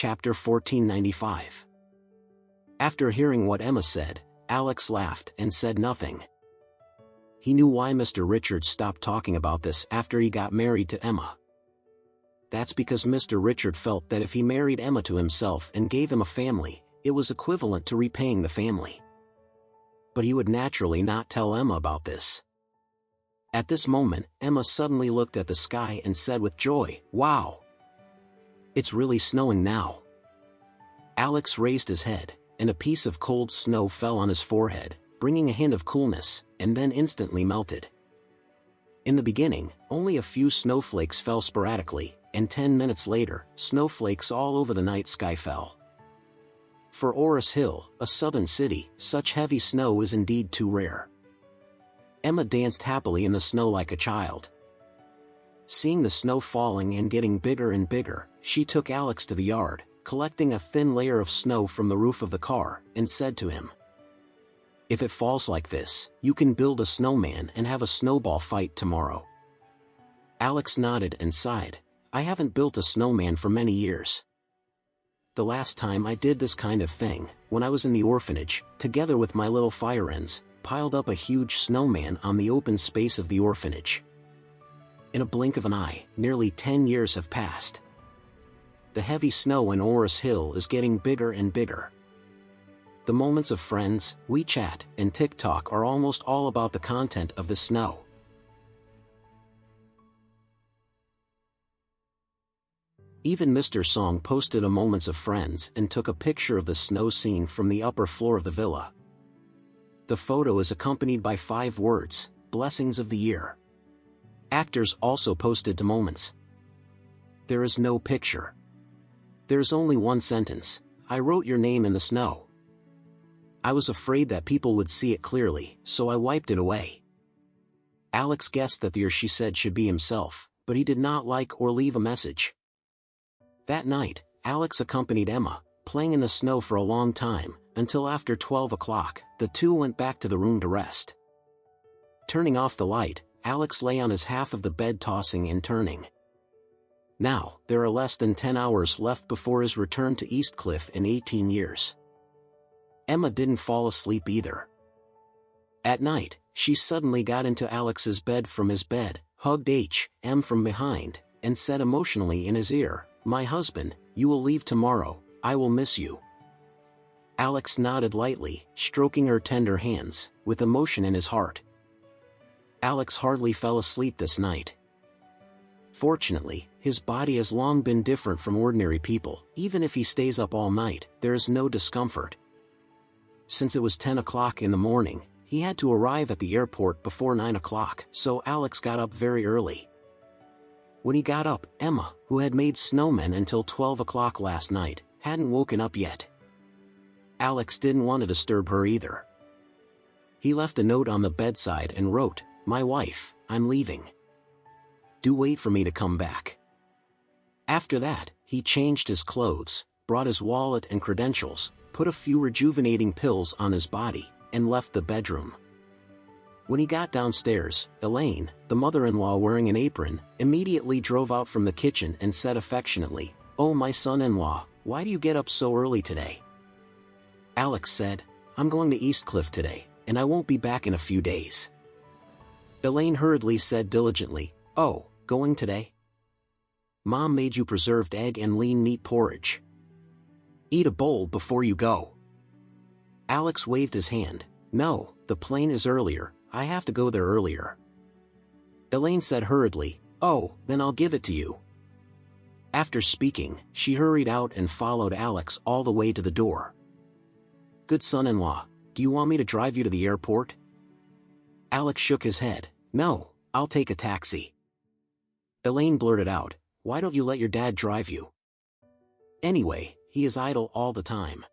Chapter 1495. After hearing what Emma said, Alex laughed and said nothing. He knew why Mr. Richard stopped talking about this after he got married to Emma. That's because Mr. Richard felt that if he married Emma to himself and gave him a family, it was equivalent to repaying the family. But he would naturally not tell Emma about this. At this moment, Emma suddenly looked at the sky and said with joy, "Wow! It's really snowing now." Alex raised his head, and a piece of cold snow fell on his forehead, bringing a hint of coolness, and then instantly melted. In the beginning, only a few snowflakes fell sporadically, and 10 minutes later, snowflakes all over the night sky fell. For Orris Hill, a southern city, such heavy snow is indeed too rare. Emma danced happily in the snow like a child. Seeing the snow falling and getting bigger and bigger, she took Alex to the yard, collecting a thin layer of snow from the roof of the car, and said to him, "If it falls like this, you can build a snowman and have a snowball fight tomorrow." Alex nodded and sighed. "I haven't built a snowman for many years. The last time I did this kind of thing, when I was in the orphanage, together with my little fire ants, piled up a huge snowman on the open space of the orphanage. In a blink of an eye, nearly 10 years have passed. The heavy snow in Orris Hill is getting bigger and bigger. The moments of friends, WeChat, and TikTok are almost all about the content of the snow." Even Mr. Song posted a Moments of Friends and took a picture of the snow scene from the upper floor of the villa. The photo is accompanied by 5 words, "Blessings of the Year." Actors also posted to Moments. There is no picture. There's only one sentence: "I wrote your name in the snow. I was afraid that people would see it clearly, so I wiped it away." Alex guessed that the "or" she said should be himself, but he did not like or leave a message. That night, Alex accompanied Emma, playing in the snow for a long time, until after 12 o'clock, the two went back to the room to rest. Turning off the light, Alex lay on his half of the bed tossing and turning. Now, there are less than 10 hours left before his return to Eastcliff in 18 years. Emma didn't fall asleep either. At night, she suddenly got into Alex's bed from his bed, hugged H.M. from behind, and said emotionally in his ear, "My husband, you will leave tomorrow, I will miss you." Alex nodded lightly, stroking her tender hands, with emotion in his heart. Alex hardly fell asleep this night. Fortunately, his body has long been different from ordinary people. Even if he stays up all night, there is no discomfort. Since it was 10 o'clock in the morning, he had to arrive at the airport before 9 o'clock, so Alex got up very early. When he got up, Emma, who had made snowmen until 12 o'clock last night, hadn't woken up yet. Alex didn't want to disturb her either. He left a note on the bedside and wrote, "My wife, I'm leaving. Do wait for me to come back." After that, he changed his clothes, brought his wallet and credentials, put a few rejuvenating pills on his body, and left the bedroom. When he got downstairs, Elaine, the mother-in-law wearing an apron, immediately drove out from the kitchen and said affectionately, "Oh, my son-in-law, why do you get up so early today?" Alex said, "I'm going to Eastcliff today, and I won't be back in a few days." Elaine hurriedly said diligently, "Oh, going today? Mom made you preserved egg and lean meat porridge. Eat a bowl before you go." Alex waved his hand. "No, the plane is earlier, I have to go there earlier." Elaine said hurriedly, "Oh, then I'll give it to you." After speaking, she hurried out and followed Alex all the way to the door. "Good son-in-law, do you want me to drive you to the airport?" Alex shook his head. "No, I'll take a taxi." Elaine blurted out, "Why don't you let your dad drive you? Anyway, he is idle all the time."